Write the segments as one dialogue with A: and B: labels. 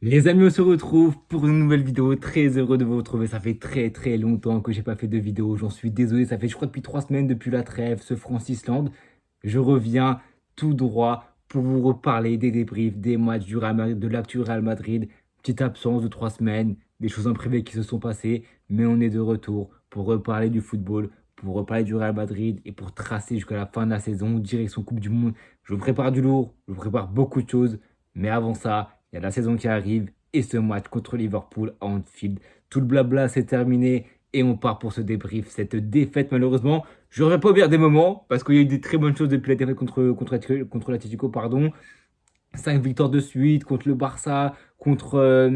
A: Les amis, on se retrouve pour une nouvelle vidéo. Très heureux de vous retrouver. Ça fait très très longtemps que j'ai pas fait de vidéo. J'en suis désolé. Ça fait, je crois, depuis 3 semaines depuis la trêve, ce France-Island. Je reviens tout droit pour vous reparler des débriefs, des matchs du Real Madrid, de l'actu Real Madrid. Petite absence de 3 semaines, des choses imprévues qui se sont passées, mais on est de retour pour reparler du football, pour reparler du Real Madrid et pour tracer jusqu'à la fin de la saison, direction Coupe du Monde. Je vous prépare du lourd, je vous prépare beaucoup de choses, mais avant ça. Il y a la saison qui arrive et ce match contre Liverpool à Anfield. Tout le blabla, c'est terminé et on part pour ce débrief. Cette défaite, malheureusement, je n'aurais pas oublié des moments parce qu'il y a eu des très bonnes choses depuis la défaite contre l'Atlético, pardon. 5 victoires de suite contre le Barça, contre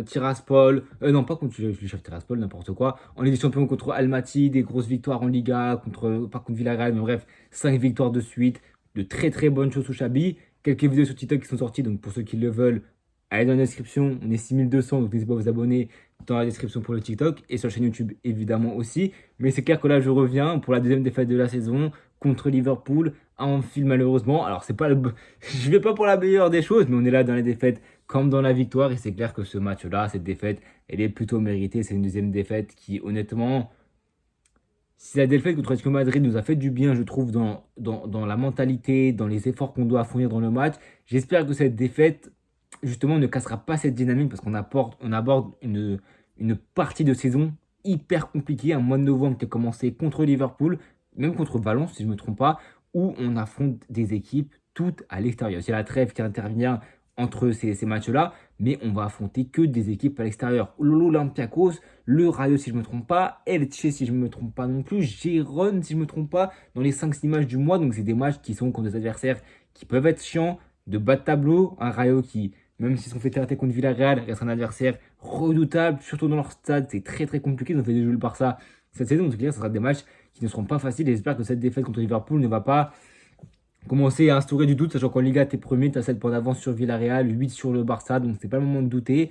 A: Tiraspol. Non, pas contre le chef Tiraspol, n'importe quoi. En Ligue des Champions contre Almaty, des grosses victoires en Liga, pas contre Villarreal, mais bref, 5 victoires de suite. De très très bonnes choses sous Chabi. Quelques vidéos sur TikTok qui sont sorties, donc pour ceux qui le veulent, allez dans la description. On est 6200, donc n'hésitez pas à vous abonner dans la description pour le TikTok et sur la chaîne YouTube évidemment aussi. Mais c'est clair que là, je reviens pour la deuxième défaite de la saison contre Liverpool à Anfield malheureusement. Alors c'est pas je vais pas pour la meilleure des choses, mais on est là dans les défaites comme dans la victoire et c'est clair que ce match-là, cette défaite, elle est plutôt méritée. C'est une deuxième défaite qui honnêtement, si la défaite contre Atlético Madrid nous a fait du bien, je trouve, dans la mentalité, dans les efforts qu'on doit fournir dans le match, j'espère que cette défaite, justement, ne cassera pas cette dynamique parce on aborde une partie de saison hyper compliquée, un mois de novembre qui a commencé contre Liverpool, même contre Valence, si je ne me trompe pas, où on affronte des équipes toutes à l'extérieur. C'est la trêve qui intervient entre ces matchs-là, mais on va affronter que des équipes à l'extérieur. L'Olympiakos, le Rayo si je ne me trompe pas, Elche si je ne me trompe pas non plus, Gérone si je ne me trompe pas, dans les 5-6 matchs du mois. Donc c'est des matchs qui sont contre des adversaires qui peuvent être chiants, de bas de tableau. Un Rayo qui, même s'ils sont fait arrêter contre Villarreal, reste un adversaire redoutable, surtout dans leur stade. C'est très très compliqué. Ils ont fait des jeux le Barça cette saison. Donc c'est clair, ce sera des matchs qui ne seront pas faciles. Et j'espère que cette défaite contre Liverpool ne va pas commencer à instaurer du doute, sachant qu'en Liga, t'es premier, t'as 7 points d'avance sur Villarreal, 8 sur le Barça, donc c'est pas le moment de douter.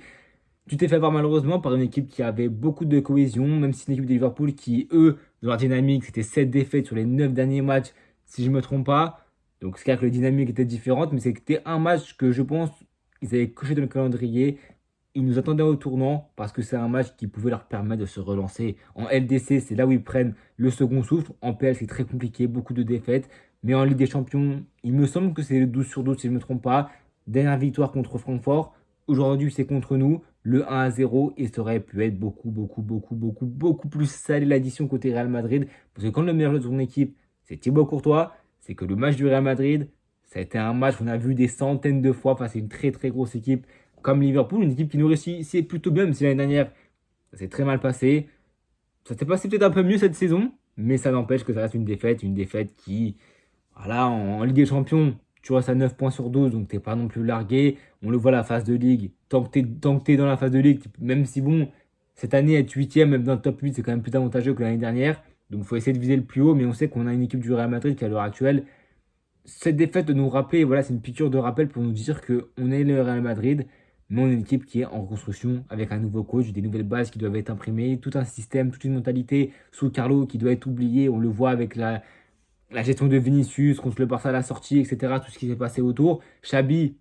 A: Tu t'es fait avoir malheureusement par une équipe qui avait beaucoup de cohésion, même si c'est une équipe de Liverpool qui, eux, dans leur dynamique, c'était 7 défaites sur les 9 derniers matchs, si je ne me trompe pas. Donc c'est clair que la dynamique était différente, mais c'était un match que je pense ils avaient coché dans le calendrier. Ils nous attendaient au tournant parce que c'est un match qui pouvait leur permettre de se relancer. En LDC, c'est là où ils prennent le second souffle. En PL, c'est très compliqué, beaucoup de défaites. Mais en Ligue des Champions, il me semble que c'est le 12 sur 12 si je ne me trompe pas. Dernière victoire contre Francfort. Aujourd'hui, c'est contre nous, le 1-0. Et ça aurait pu être beaucoup, beaucoup, beaucoup, beaucoup, beaucoup plus salé l'addition côté Real Madrid. Parce que quand le meilleur joueur de son équipe, c'est Thibaut Courtois, c'est que le match du Real Madrid, ça a été un match qu'on a vu des centaines de fois face à une très, très grosse équipe comme Liverpool, une équipe qui nous réussissait plutôt bien, même si l'année dernière, ça s'est très mal passé. Ça s'est passé peut-être un peu mieux cette saison, mais ça n'empêche que ça reste une défaite qui, voilà, en Ligue des Champions, tu restes à 9 points sur 12, donc t'es pas non plus largué. On le voit la phase de Ligue. Tant que t'es dans la phase de Ligue, même si bon, cette année, être huitième, même dans le top 8, c'est quand même plus avantageux que l'année dernière. Donc il faut essayer de viser le plus haut, mais on sait qu'on a une équipe du Real Madrid qui, à l'heure actuelle, cette défaite de nous rappeler, voilà, c'est une piqûre de rappel pour nous dire qu'on est le Real Madrid, mais on est une équipe qui est en reconstruction avec un nouveau coach, des nouvelles bases qui doivent être imprimées, tout un système, toute une mentalité sous Carlo qui doit être oubliée. On le voit avec la gestion de Vinicius contre le Barça à la sortie, etc. Tout ce qui s'est passé autour. Xabi,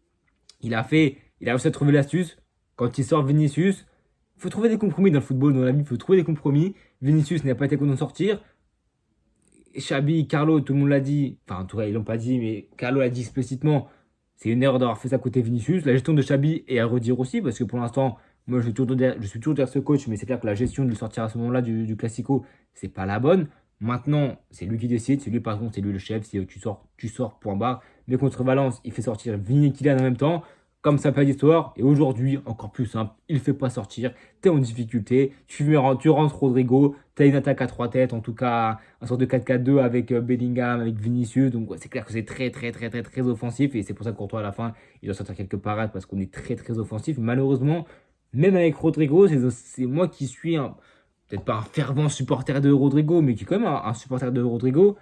A: il a réussi à trouver l'astuce. Quand il sort Vinicius, il faut trouver des compromis dans le football, dans la vie, il faut trouver des compromis. Vinicius n'a pas été content de sortir. Xabi, Carlo, tout le monde l'a dit, enfin en tout cas ils l'ont pas dit, mais Carlo l'a dit explicitement, c'est une erreur d'avoir fait ça côté Vinicius. La gestion de Xabi est à redire aussi, parce que pour l'instant, moi je suis toujours derrière ce coach, mais c'est clair que la gestion de le sortir à ce moment-là du Classico, c'est pas la bonne. Maintenant, c'est lui qui décide, c'est lui par contre, c'est lui le chef, si tu sors, point barre. Mais contre Valence, il fait sortir Vini et Kylian en même temps, comme ça pas d'histoire. Et aujourd'hui, encore plus simple, il ne fait pas sortir, tu es en difficulté, tu rentres Rodrigo, tu as une attaque à trois têtes, en tout cas un sorte de 4-4-2 avec Bellingham, avec Vinicius. Donc ouais, c'est clair que c'est très très très très très offensif et c'est pour ça que Courtois à la fin, il doit sortir quelques parades parce qu'on est très très offensif. Malheureusement, même avec Rodrigo, c'est moi qui suis peut-être pas un fervent supporter de Rodrigo, mais qui est quand même un supporter de Rodrigo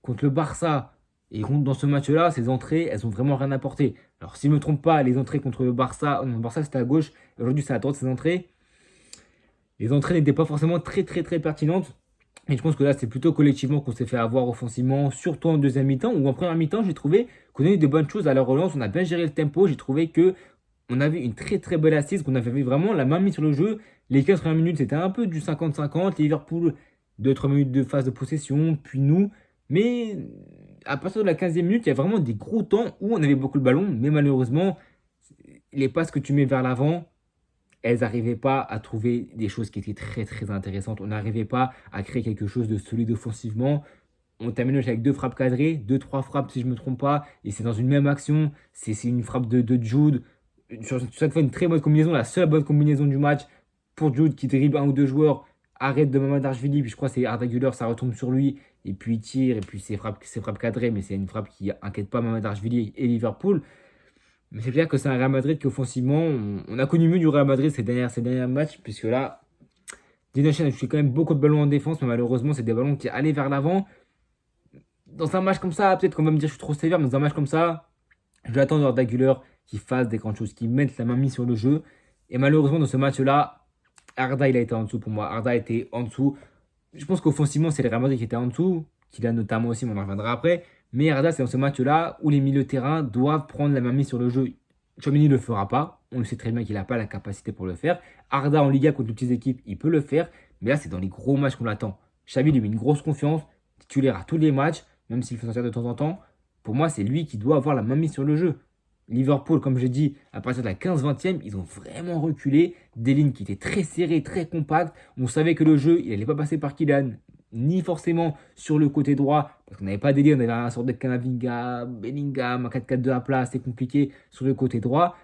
A: contre le Barça. Et dans ce match-là, ses entrées, elles ont vraiment rien apporté. Alors, si je ne me trompe pas, les entrées contre le Barça, non, le Barça c'était à gauche, aujourd'hui c'est à droite, ces entrées. Les entrées n'étaient pas forcément très très très pertinentes. Et je pense que là, c'est plutôt collectivement qu'on s'est fait avoir offensivement, surtout en deuxième mi-temps, ou en première mi-temps, j'ai trouvé qu'on a eu de bonnes choses à la relance, on a bien géré le tempo, j'ai trouvé que on avait une très très belle assise, qu'on avait vraiment la main mise sur le jeu. Les 80 minutes, c'était un peu du 50-50. Liverpool, 2-3 minutes de phase de possession, puis nous. Mais à partir de la 15e minute, il y a vraiment des gros temps où on avait beaucoup le ballon, mais malheureusement, les passes que tu mets vers l'avant, elles n'arrivaient pas à trouver des choses qui étaient très très intéressantes. On n'arrivait pas à créer quelque chose de solide offensivement. On termine avec deux frappes cadrées, deux, trois frappes si je ne me trompe pas, et c'est dans une même action. C'est une frappe de Jude. Sur chaque fois, une très bonne combinaison, la seule bonne combinaison du match pour Jude qui dribble un ou deux joueurs, arrête de Mamardashvili, puis je crois que c'est Arda Güler, ça retombe sur lui, et puis il tire, et puis c'est frappe cadrée, mais c'est une frappe qui inquiète pas Mamardashvili et Liverpool. Mais c'est clair que c'est un Real Madrid qui offensivement, on a connu mieux du Real Madrid ces derniers matchs, puisque là, Dinachen a touché quand même beaucoup de ballons en défense, mais malheureusement, c'est des ballons qui allaient vers l'avant. Dans un match comme ça, peut-être qu'on va me dire que je suis trop sévère, mais dans un match comme ça, je vais attendre Arda Güler qui fasse des grandes choses, qui mette la main mise sur le jeu. Et malheureusement, dans ce match-là, Arda, il a été en dessous pour moi. Arda a été en dessous. Je pense qu'offensivement, c'est le Real Madrid qui était en dessous, qu'il a notamment aussi, mais on en reviendra après. Mais Arda, c'est dans ce match-là où les milieux de terrain doivent prendre la main mise sur le jeu. Tchouaméni ne le fera pas. On le sait très bien qu'il n'a pas la capacité pour le faire. Arda en Liga contre les petites équipes, il peut le faire. Mais là, c'est dans les gros matchs qu'on l'attend. Xavi lui met une grosse confiance, titulaire à tous les matchs, même s'il fait sortir de temps en temps. Pour moi, c'est lui qui doit avoir la main mise sur le jeu. Liverpool, comme j'ai dit, à partir de la 15-20e, ils ont vraiment reculé. Des lignes qui étaient très serrées, très compactes. On savait que le jeu, il n'allait pas passer par Kylian, ni forcément sur le côté droit, parce qu'on n'avait pas d'élite, on avait un sorte de Camavinga, Bellingham, un 4-4-2 à plat, c'est compliqué sur le côté droit.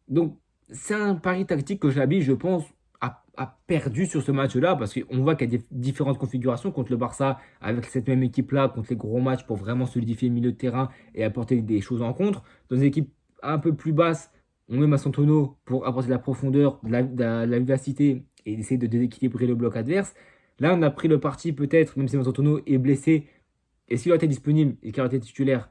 A: Donc, c'est un pari tactique que Xabi, je pense, a perdu sur ce match-là, parce qu'on voit qu'il y a des différentes configurations contre le Barça, avec cette même équipe-là, contre les gros matchs, pour vraiment solidifier le milieu de terrain et apporter des choses en contre. Dans une équipe un peu plus basse, on met Massantono pour apporter de la profondeur, de la vivacité et essayer de déséquilibrer le bloc adverse. Là, on a pris le parti peut-être, même si Massantono est blessé, et s'il aurait été disponible et qu'il aurait été titulaire,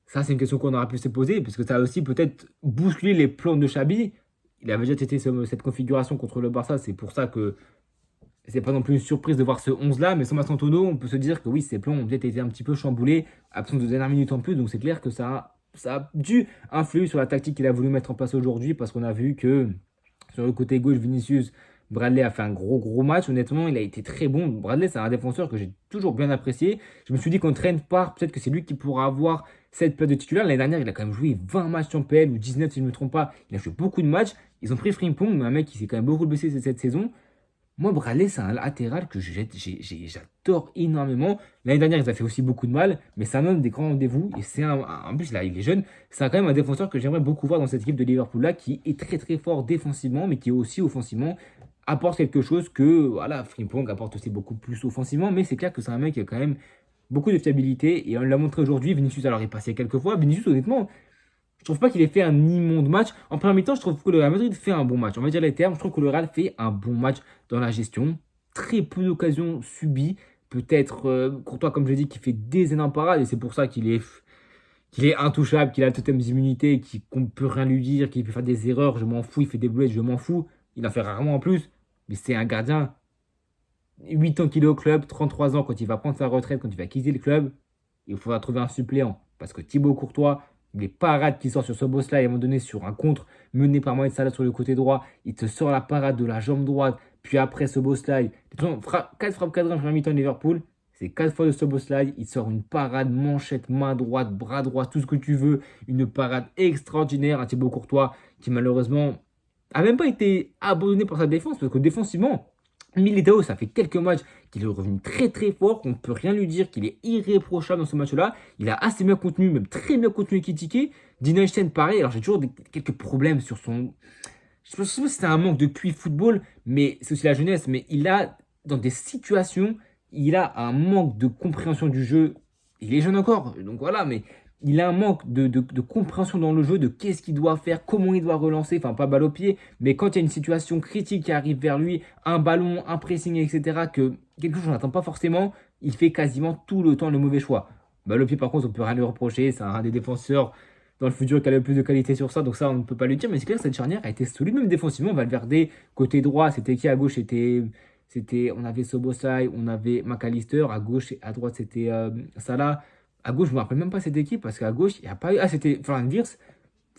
A: ça c'est une question qu'on aurait pu se poser, parce que ça a aussi peut-être bousculé les plans de Xabi. Il avait déjà testé cette configuration contre le Barça, c'est pour ça que c'est pas non plus une surprise de voir ce 11-là, mais sans Massantono, on peut se dire que oui, ses plans ont peut-être été un petit peu chamboulés, absence de dernière minute en plus, donc c'est clair que ça a dû influer sur la tactique qu'il a voulu mettre en place aujourd'hui, parce qu'on a vu que sur le côté gauche, Vinicius, Bradley a fait un gros match. Honnêtement, il a été très bon. Bradley, c'est un défenseur que j'ai toujours bien apprécié. Je me suis dit qu'on traîne part, peut-être que c'est lui qui pourra avoir cette place de titulaire. L'année dernière, il a quand même joué 20 matchs en PL ou 19 si je ne me trompe pas. Il a joué beaucoup de matchs. Ils ont pris Frimpong, mais un mec qui s'est quand même beaucoup blessé cette saison. Moi, Bradley, c'est un latéral que j'adore énormément. L'année dernière, il a fait aussi beaucoup de mal, mais c'est un homme des grands rendez-vous. Et en plus, là, il est jeune. C'est quand même un défenseur que j'aimerais beaucoup voir dans cette équipe de Liverpool-là, qui est très très fort défensivement, mais qui est aussi offensivement apporte quelque chose que, voilà, Frimpong apporte aussi beaucoup plus offensivement. Mais c'est clair que c'est un mec qui a quand même beaucoup de fiabilité. Et on l'a montré aujourd'hui. Vinicius, alors, il est passé quelques fois. Vinicius, honnêtement, je trouve pas qu'il ait fait un immonde match. En première mi-temps, je trouve que le Real Madrid fait un bon match. On va dire les termes. Je trouve que le Real fait un bon match dans la gestion. Très peu d'occasions subies. Peut-être Courtois, comme je l'ai dit, qui fait des énormes parades. Et c'est pour ça qu'il est intouchable, qu'il a le totem d'immunité, qu'on ne peut rien lui dire, qu'il peut faire des erreurs. Je m'en fous. Il fait des boulettes, je m'en fous. Il en fait rarement en plus. Mais c'est un gardien. 8 ans qu'il est au club, 33 ans quand il va prendre sa retraite, quand il va quitter le club. Il faudra trouver un suppléant. Parce que Thibaut Courtois, les parades qui sort sur ce boss-là, et à un moment donné, sur un contre mené par Mohamed Salah sur le côté droit, il te sort la parade de la jambe droite, puis après ce boss-là, 4 frappes cadrées en première mi-temps de Liverpool, c'est 4 fois de ce boss-là, il sort une parade, manchette, main droite, bras droit, tout ce que tu veux, une parade extraordinaire à Thibaut Courtois, qui malheureusement a même pas été abandonné par sa défense, parce que défensivement, Militao, ça fait quelques matchs qu'il est revenu très très fort, qu'on ne peut rien lui dire, qu'il est irréprochable dans ce match-là. Il a assez bien contenu, même très bien contenu et critiqué. Dina Einstein, pareil, alors j'ai toujours quelques problèmes sur son... Je ne sais pas si c'est un manque de QI football, mais c'est aussi la jeunesse, mais il a, dans des situations, il a un manque de compréhension du jeu. Il est jeune encore, donc voilà, mais il a un manque de compréhension dans le jeu, de qu'est-ce qu'il doit faire, comment il doit relancer, enfin pas balle au pied, mais quand il y a une situation critique qui arrive vers lui, un ballon, un pressing, etc., que quelque chose qu'on n'attend pas forcément, il fait quasiment tout le temps le mauvais choix. Balle au pied, par contre, on peut rien lui reprocher, c'est un des défenseurs dans le futur qui a le plus de qualité sur ça, donc ça on ne peut pas lui dire, mais c'est clair que cette charnière a été solide, même défensivement. Valverde, côté droit, c'était qui à gauche? On avait Soboslai, on avait McAllister, à gauche et à droite c'était Salah. À gauche, je ne me rappelle même pas cette équipe parce qu'à gauche, il n'y a pas eu. Ah, c'était Florian Wirtz.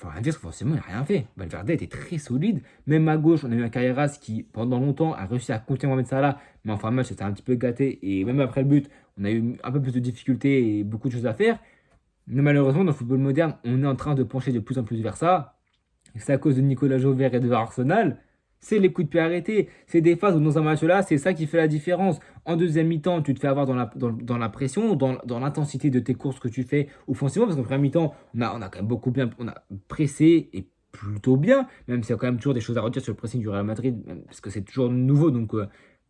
A: Enfin, à dire que forcément, il n'a rien fait. Valverde était très solide. Même à gauche, on a eu un Carreras qui, pendant longtemps, a réussi à contenir Mohamed Salah. Mais en fin de match, c'était un petit peu gâté. Et même après le but, on a eu un peu plus de difficultés et beaucoup de choses à faire. Mais malheureusement, dans le football moderne, on est en train de pencher de plus en plus vers ça. C'est à cause de Nicolas Jauvert et de Arsenal. C'est les coups de pied arrêtés. C'est des phases où dans un match-là, c'est ça qui fait la différence. En deuxième mi-temps, tu te fais avoir dans la pression, dans l'intensité de tes courses que tu fais offensivement. Parce qu'en première mi-temps, on a quand même beaucoup bien, on a pressé et plutôt bien. Même s'il y a quand même toujours des choses à redire sur le pressing du Real Madrid, parce que c'est toujours nouveau. Donc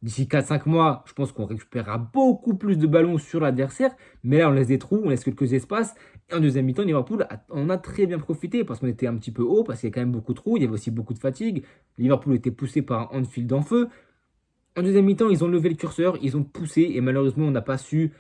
A: d'ici 4-5 mois, je pense qu'on récupérera beaucoup plus de ballons sur l'adversaire. Mais là, on laisse des trous, on laisse quelques espaces. Et en deuxième mi-temps, Liverpool on a très bien profité parce qu'on était un petit peu haut, parce qu'il y a quand même beaucoup de trous, il y avait aussi beaucoup de fatigue. Liverpool était poussé par un Anfield en feu. En deuxième mi-temps, ils ont levé le curseur, ils ont poussé et malheureusement, on n'a pas su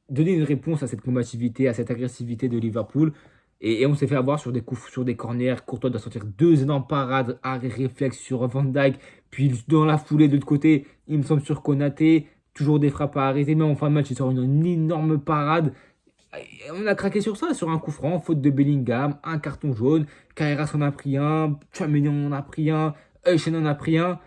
A: donner une réponse à cette combativité, à cette agressivité de Liverpool. Et on s'est fait avoir sur des coups, sur des corners. Courtois doit sortir deux énormes parades, arrêt réflexe sur Van Dijk. Puis dans la foulée de l'autre côté, il me semble sur Konaté. Toujours des frappes à arrêter. Même en fin de match, il sort une énorme parade. Et on a craqué sur ça, sur un coup franc, faute de Bellingham, un carton jaune. Carreras en a pris un, Tchouaméni en a pris un, Euchen en a pris un.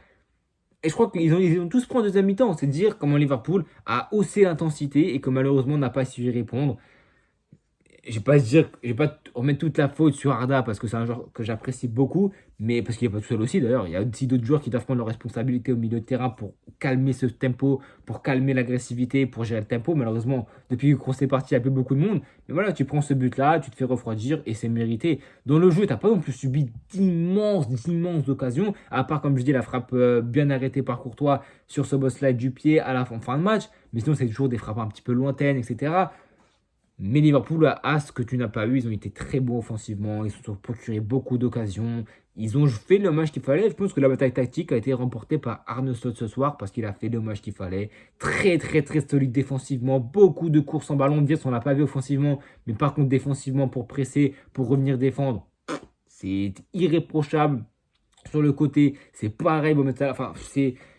A: Et je crois qu'ils ont tous pris en deuxième mi-temps. C'est dire comment Liverpool a haussé l'intensité et que malheureusement on n'a pas su y répondre. Je vais pas remettre toute la faute sur Arda parce que c'est un joueur que j'apprécie beaucoup, mais parce qu'il n'est pas tout seul aussi d'ailleurs. Il y a aussi d'autres joueurs qui doivent prendre leurs responsabilités au milieu de terrain pour calmer ce tempo, pour calmer l'agressivité, pour gérer le tempo. Malheureusement, depuis qu'on s'est parti, il n'y a plus beaucoup de monde. Mais voilà, tu prends ce but-là, tu te fais refroidir et c'est mérité. Dans le jeu, tu n'as pas non plus subi d'immenses occasions, à part, comme je dis, la frappe bien arrêtée par Courtois sur ce boss slide du pied à la fin de match. Mais sinon, c'est toujours des frappes un petit peu lointaines, etc. Mais Liverpool a ce que tu n'as pas eu. Ils ont été très bons offensivement. Ils se sont procuré beaucoup d'occasions. Ils ont fait le match qu'il fallait. Je pense que la bataille tactique a été remportée par Arne Slot ce soir parce qu'il a fait le match qu'il fallait. Très, très, très solide défensivement. Beaucoup de courses en ballon. Dire on l'a pas vu offensivement. Mais par contre, défensivement, pour presser, pour revenir défendre, c'est irréprochable. Sur le côté, c'est pareil. Enfin,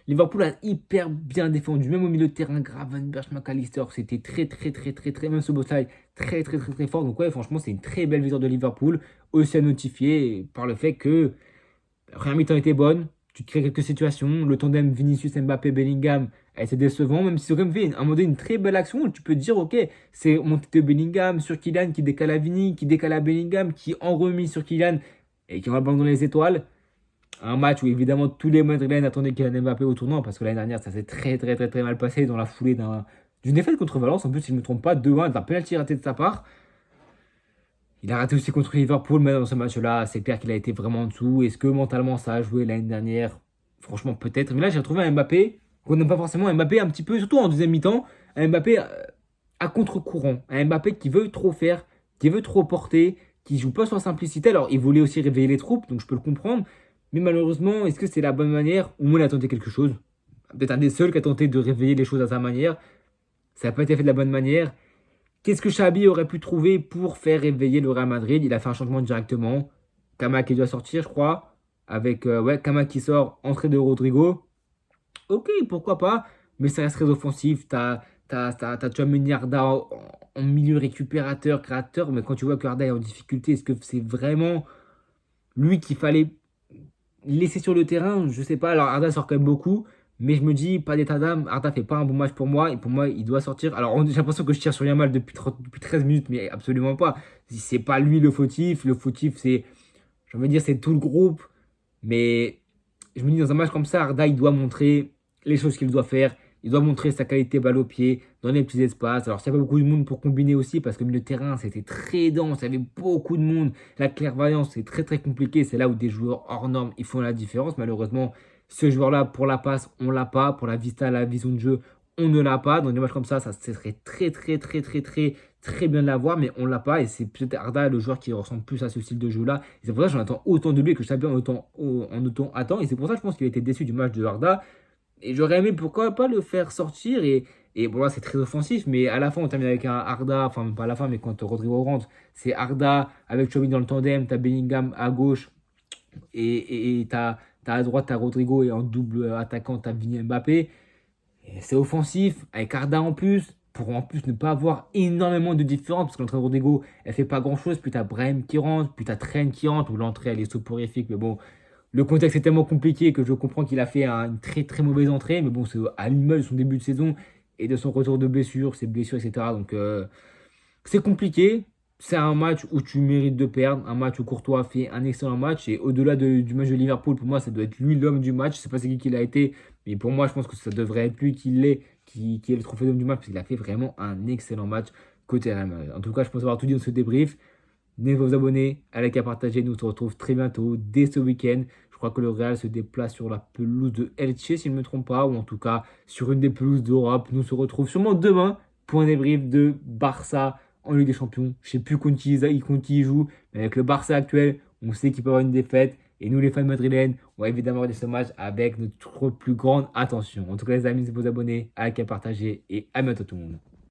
A: Liverpool a hyper bien défendu, même au milieu de terrain. Gravenberch, McAllister, c'était très, très, très, très, très, même ce Bosley, très, très, très, très fort. Donc, ouais, franchement, c'est une très belle victoire de Liverpool. Aussi à notifier par le fait que la première mi-temps était bonne. Tu te crées quelques situations. Le tandem Vinicius, Mbappé, Bellingham a été décevant, même si c'est quand même fait à un moment donné une très belle action où tu peux te dire, ok, c'est montée de Bellingham sur Kylian qui décale à Vini, qui décale à Bellingham, qui en remise sur Kylian et qui va le ballon dans les étoiles. Un match où évidemment tous les Madrilènes attendaient Kylian Mbappé au tournant parce que l'année dernière ça s'est très très très très mal passé dans la foulée d'une défaite contre Valence. En plus, si je ne me trompe pas, 2-1 d'un penalty raté de sa part. Il a raté aussi contre Liverpool, mais dans ce match-là, c'est clair qu'il a été vraiment en dessous. Est-ce que mentalement ça a joué l'année dernière? Franchement, peut-être. Mais là, j'ai retrouvé un Mbappé qu'on n'aime pas forcément. Un Mbappé un petit peu, surtout en deuxième mi-temps, un Mbappé à contre-courant. Un Mbappé qui veut trop faire, qui veut trop porter, qui joue pas sur la simplicité. Alors, il voulait aussi réveiller les troupes, donc je peux le comprendre. Mais malheureusement, est-ce que c'est la bonne manière? Ou moins il a tenté quelque chose? Peut-être un des seuls qui a tenté de réveiller les choses à sa manière. Ça n'a pas été fait de la bonne manière. Qu'est-ce que Xabi aurait pu trouver pour faire réveiller le Real Madrid? Il a fait un changement directement. Kama qui doit sortir, je crois. Avec ouais, Kama qui sort, entrée de Rodrigo. Ok, pourquoi pas. Mais ça reste très offensif. T'as Tchouaméni, Arda en milieu récupérateur, créateur. Mais quand tu vois que Arda est en difficulté, est-ce que c'est vraiment lui qu'il fallait laisser sur le terrain? Je sais pas. Alors Arda sort quand même beaucoup. Mais je me dis, pas d'état d'âme. Arda fait pas un bon match pour moi. Et pour moi, il doit sortir. Alors j'ai l'impression que je tire sur Yamal depuis 13 minutes. Mais absolument pas. C'est pas lui le fautif. Le fautif, c'est, je veux dire, c'est tout le groupe. Mais je me dis, dans un match comme ça, Arda, il doit montrer les choses qu'il doit faire. Il doit montrer sa qualité balle au pied, dans les petits espaces. Alors, s'il n'y a pas beaucoup de monde pour combiner aussi, parce que le terrain, c'était très dense, il y avait beaucoup de monde. La clairvoyance, c'est très très compliqué. C'est là où des joueurs hors normes, ils font la différence. Malheureusement, ce joueur-là, pour la passe, on l'a pas. Pour la vista, la vision de jeu, on ne l'a pas. Dans des matchs comme ça serait très très très très très très bien de l'avoir, mais on l'a pas. Et c'est peut-être Arda, le joueur qui ressemble plus à ce style de jeu-là. Et c'est pour ça que j'en attends autant de lui et que je sais bien en autant attend. Et c'est pour ça que je pense qu'il a été déçu du match de Arda. Et j'aurais aimé pourquoi pas le faire sortir. Et bon, là, c'est très offensif. Mais à la fin, on termine avec un Arda. Enfin, pas à la fin, mais quand Rodrigo rentre, c'est Arda avec Chouamini dans le tandem. T'as Bellingham à gauche. Et t'as à droite, t'as Rodrigo. Et en double attaquant, t'as Vini Mbappé. Et c'est offensif. Avec Arda en plus. pour en plus ne pas avoir énormément de différence, parce que l'entrée de Rodrigo, elle fait pas grand-chose, puis tu as Brahim qui rentre, puis tu as Trent qui rentre, où l'entrée elle est soporifique, mais bon, le contexte est tellement compliqué que je comprends qu'il a fait une très très mauvaise entrée, mais bon, c'est à l'image de son début de saison et de son retour de blessure, ses blessures, etc. Donc c'est compliqué. C'est un match où tu mérites de perdre, un match où Courtois a fait un excellent match. Et au-delà du match de Liverpool, pour moi, ça doit être lui l'homme du match. Je ne sais pas c'est qui l'a été, mais pour moi, je pense que ça devrait être lui qui est le trophée d'homme du match, parce qu'il a fait vraiment un excellent match côté Real Madrid. En tout cas, je pense avoir tout dit dans ce débrief. N'hésitez pas à vous abonner, à liker, à partager. Nous on se retrouve très bientôt, dès ce week-end. Je crois que le Real se déplace sur la pelouse de Elche, si je ne me trompe pas, ou en tout cas sur une des pelouses d'Europe. Nous on se retrouve sûrement demain pour un débrief de Barça en Ligue des Champions. Je ne sais plus contre qui il joue, mais avec le Barça actuel, on sait qu'il peut y avoir une défaite. Et nous, les fans madrilènes, on va évidemment regarder ce match avec notre plus grande attention. En tout cas, les amis, n'hésitez pas à vous abonner, à liker, à partager et à bientôt tout le monde.